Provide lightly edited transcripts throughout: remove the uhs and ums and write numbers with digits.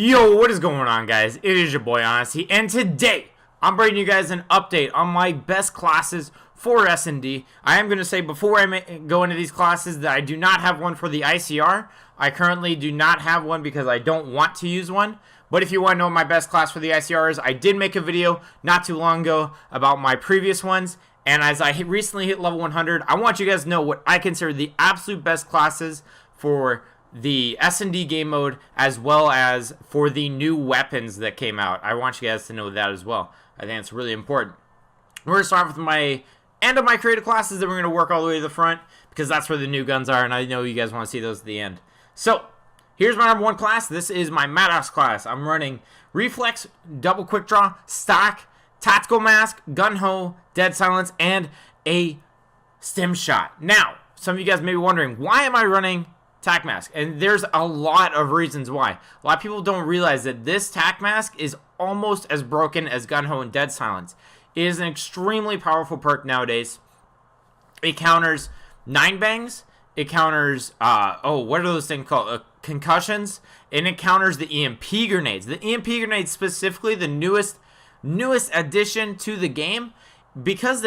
Yo, what is going on, guys? It is your boy Honesty, and today I'm bringing you guys an update on my best classes for SnD. I am going to say before I go into these classes that I do not have one for the ICR. I currently do not have one because I don't want to use one. But if you want to know what my best class for the ICR is, I did make a video not too long ago about my previous ones. And as I recently hit level 100, I want you guys to know what I consider the absolute best classes for the SnD game mode, as well as for the new weapons that came out. I want you guys to know that as well. I think it's really important. We're going to start with my end of my creative classes, then we're going to work all the way to the front, because that's where the new guns are, and I know you guys want to see those at the end. So, here's my number one class. This is my Mattox class. I'm running Reflex, Double Quick Draw, Stock, Tactical Mask, Gun Ho, Dead Silence, and a Stim Shot. Now, some of you guys may be wondering, why am I running Tac Mask? And there's a lot of reasons why. A lot of people don't realize that this Tac Mask is almost as broken as Gun Ho and Dead Silence. It is an extremely powerful perk nowadays. It counters 9 bangs. It counters, what are those things called? Concussions. And it counters the EMP grenades. The EMP grenades, specifically the newest addition to the game, because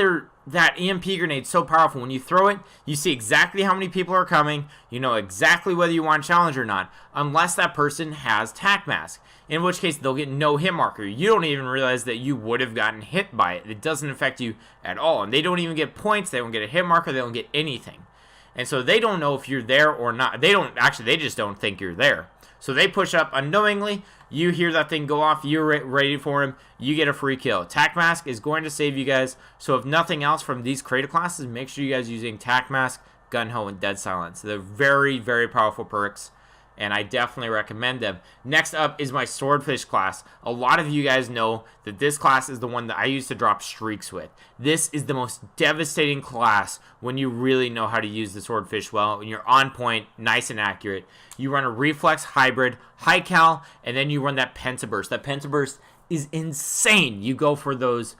that EMP grenade is so powerful. When you throw it, you see exactly how many people are coming. You know exactly whether you want to challenge or not, unless that person has Tac Mask, in which case they'll get no hit marker. You don't even realize that you would have gotten hit by it. It doesn't affect you at all, and they don't even get points. They don't get a hit marker. They don't get anything, and so they don't know if you're there or not. They just don't think you're there. So they push up unknowingly. You hear that thing go off. You're ready for him. You get a free kill. Tac Mask is going to save you guys. So if nothing else from these creative classes, make sure you guys are using Tac Mask, Gun Ho, and Dead Silence. They're very, very powerful perks, and I definitely recommend them. Next up is my Swordfish class. A lot of you guys know that this class is the one that I used to drop streaks with. This is the most devastating class when you really know how to use the Swordfish well, when you're on point, nice and accurate. You run a Reflex Hybrid, High Cal, and then you run that Pentaburst. That Pentaburst is insane. You go for those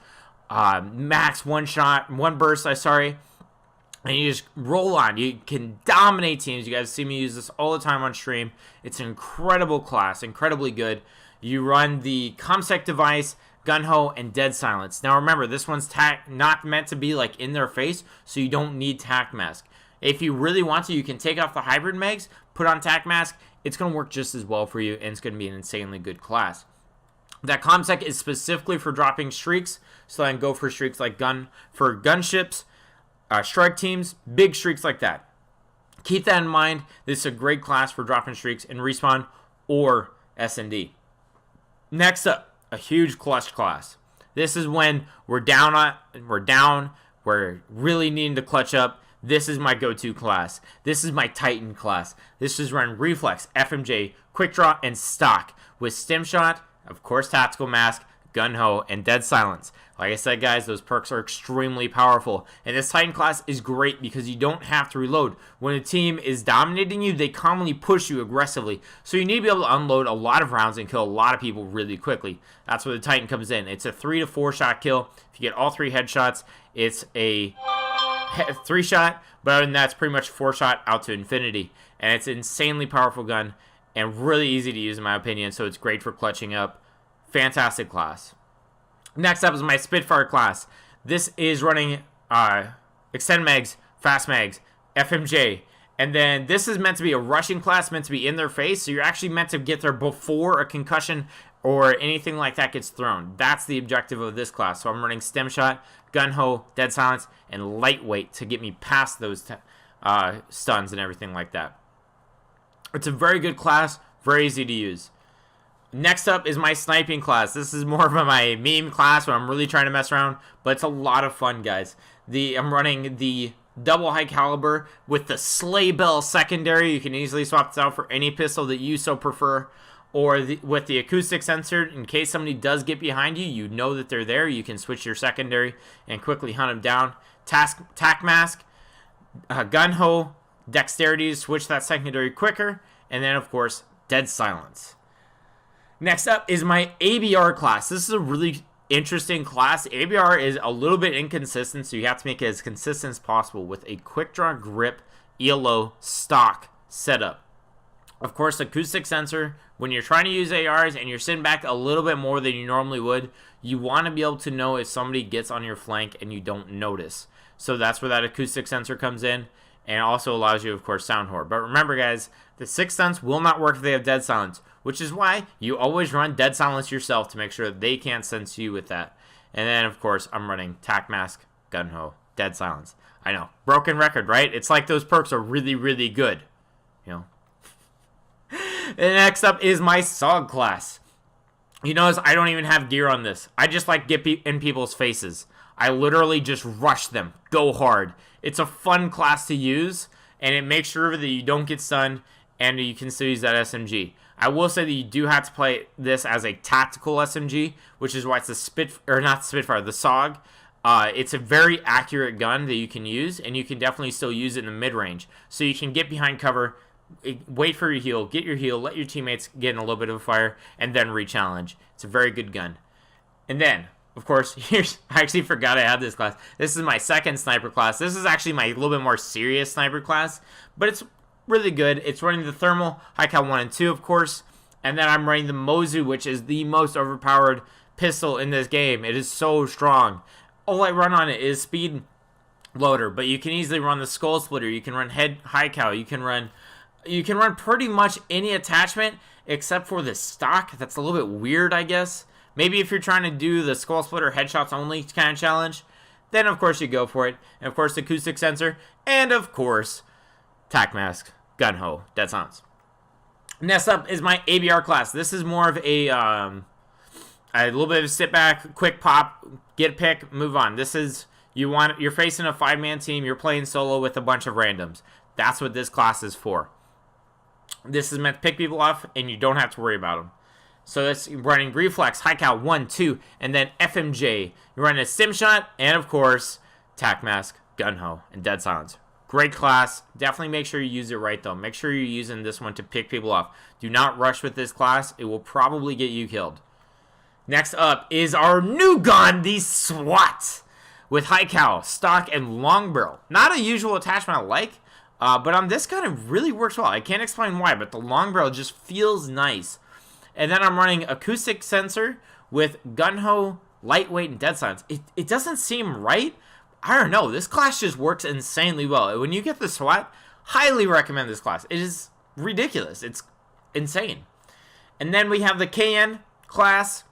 max one burst, and you just roll on. You can dominate teams. You guys see me use this all the time on stream. It's an incredible class, incredibly good. You run the ComSec device, Gun Ho, and Dead Silence. Now remember, this one's not meant to be like in their face, so you don't need Tac Mask. If you really want to, you can take off the hybrid megs, put on Tac Mask. It's going to work just as well for you, and it's going to be an insanely good class. That ComSec is specifically for dropping streaks, so I can go for streaks like gunships, strike teams, big streaks like that. Keep that in mind. This is a great class for dropping streaks in Respawn or SnD. Next up, a huge clutch class. This is when we're down, we're really needing to clutch up. This is my go-to class. This is my Titan class. This is run Reflex, FMJ, Quick Draw, and Stock with Stim Shot, of course Tactical Mask, Gun Ho, and Dead Silence. Like I said, guys, those perks are extremely powerful. And this Titan class is great because you don't have to reload. When a team is dominating you, they commonly push you aggressively. So you need to be able to unload a lot of rounds and kill a lot of people really quickly. That's where the Titan comes in. It's a 3 to 4 shot kill. If you get all 3 headshots, it's a 3 shot, but other than that, it's pretty much 4 shot out to infinity. And it's an insanely powerful gun and really easy to use in my opinion, so it's great for clutching up. Fantastic class. Next up is my Spitfire class. This is running Extend Mags, Fast Mags, FMJ, and then this is meant to be a rushing class, meant to be in their face, so you're actually meant to get there before a concussion or anything like that gets thrown. That's the objective of this class. So I'm running Stim Shot, Gun Ho, Dead Silence, and Lightweight to get me past those stuns and everything like that. It's a very good class, very easy to use. Next up is my Sniping class. This is more of my meme class where I'm really trying to mess around, but it's a lot of fun, guys. I'm running the double high caliber with the Sleigh Bell secondary. You can easily swap this out for any pistol that you so prefer, or with the acoustic sensor, in case somebody does get behind you, you know that they're there. You can switch your secondary and quickly hunt them down. Tac Mask, Gun Ho, Dexterity to switch that secondary quicker, and then of course Dead Silence. Next up is my ABR class. This is a really interesting class. ABR is a little bit inconsistent, so you have to make it as consistent as possible with a quick draw grip ELO stock setup. Of course, acoustic sensor, when you're trying to use ARs and you're sitting back a little bit more than you normally would, you want to be able to know if somebody gets on your flank and you don't notice. So that's where that acoustic sensor comes in, and also allows you, of course, sound whore. But remember, guys, the 6th sense will not work if they have dead silence, which is why you always run dead silence yourself to make sure that they can't sense you with that. And then, of course, I'm running tac mask, gun ho, dead silence. I know, broken record, right? It's like those perks are really, really good, you know. And next up is my SOG class. You notice I don't even have gear on this. I just like get in people's faces. I literally just rush them, go hard. It's a fun class to use, and it makes sure that you don't get stunned, and you can still use that SMG. I will say that you do have to play this as a tactical SMG, which is why it's the the SOG. It's a very accurate gun that you can use, and you can definitely still use it in the mid-range. So you can get behind cover, wait for your heal, get your heal, let your teammates get in a little bit of a fire, and then re-challenge. It's a very good gun. And then, of course, I actually forgot I had this class. This is my 2nd sniper class. This is actually my little bit more serious sniper class, but it's really good. It's running the thermal, high cal 1 and 2, of course, and then I'm running the Mozu, which is the most overpowered pistol in this game. It is so strong. All I run on it is speed loader, but you can easily run the skull splitter. You can run high cal. You can run pretty much any attachment except for the stock. That's a little bit weird, I guess. Maybe if you're trying to do the skull splitter headshots only kind of challenge, then of course you go for it. And of course the acoustic sensor, and of course tac mask, gun ho, dead silence. Next up is my ABR class. This is more of a little bit of a sit back, quick pop, get a pick, move on. This is you're facing a 5-man team. You're playing solo with a bunch of randoms. That's what this class is for. This is meant to pick people off, and you don't have to worry about them. So it's running reflex, high cal 1, 2, and then FMJ. You're running a sim shot, and of course, tac mask, gun ho, and dead silence. Great class. Definitely make sure you use it right, though. Make sure you're using this one to pick people off. Do not rush with this class. It will probably get you killed. Next up is our new gun, the SWAT, with high cal, stock, and long barrel. Not a usual attachment I like, but on this gun it really works well. I can't explain why, but the long barrel just feels nice. And then I'm running acoustic sensor with gun ho, lightweight, and dead silence. It doesn't seem right. I don't know. This class just works insanely well. When you get the SWAT, highly recommend this class. It is ridiculous. It's insane. And then we have the KN class.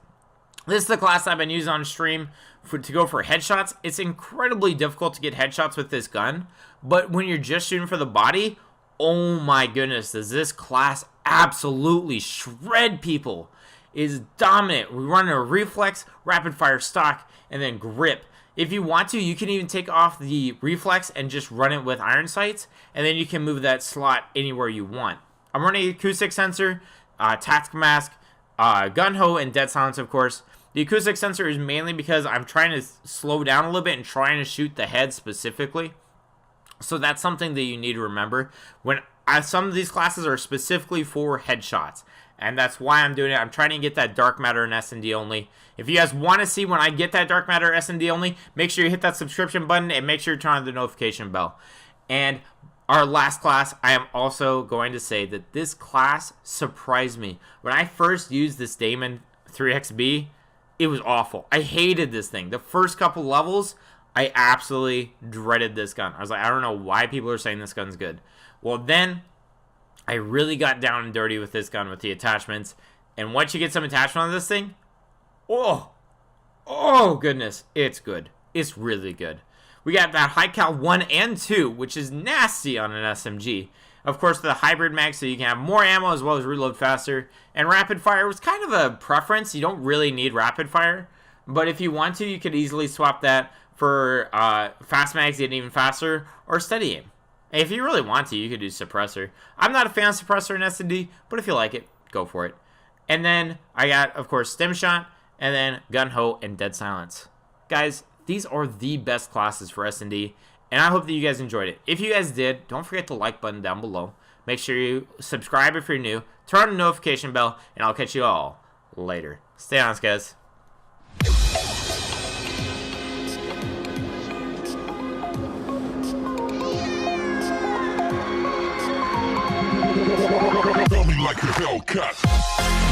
This is the class I've been using on stream to go for headshots. It's incredibly difficult to get headshots with this gun, but when you're just shooting for the body, oh my goodness, does this class absolutely shred people. It is dominant. We run a reflex, rapid fire stock, and then grip. If you want to, you can even take off the reflex and just run it with iron sights, and then you can move that slot anywhere you want. I'm running acoustic sensor, tactical mask, gun ho, and dead silence, of course. The acoustic sensor is mainly because I'm trying to slow down a little bit and trying to shoot the head specifically. So that's something that you need to remember. Some of these classes are specifically for headshots, and that's why I'm doing it. I'm trying to get that dark matter in SND only. If you guys want to see when I get that dark matter SND only, make sure you hit that subscription button and make sure you turn on the notification bell. And our last class, I am also going to say that this class surprised me. When I first used this Daemon 3XB, it was awful. I hated this thing. The first couple levels, I absolutely dreaded this gun. I was like, I don't know why people are saying this gun's good. Well, then I really got down and dirty with this gun with the attachments. And once you get some attachment on this thing, oh goodness, it's good. It's really good. We got that high cal 1 and 2, which is nasty on an SMG. Of course, the hybrid mag, so you can have more ammo as well as reload faster. And rapid fire was kind of a preference. You don't really need rapid fire, but if you want to, you could easily swap that for fast mags getting even faster, or steady aim. And if you really want to, you could do suppressor. I'm not a fan of suppressor in SND, but if you like it, go for it. And then I got, of course, stim shot, and then gun ho and dead silence. Guys, these are the best classes for SND, and I hope that you guys enjoyed it. If you guys did, don't forget the like button down below. Make sure you subscribe if you're new, turn on the notification bell, and I'll catch you all later. Stay honest, guys. like a Hellcat.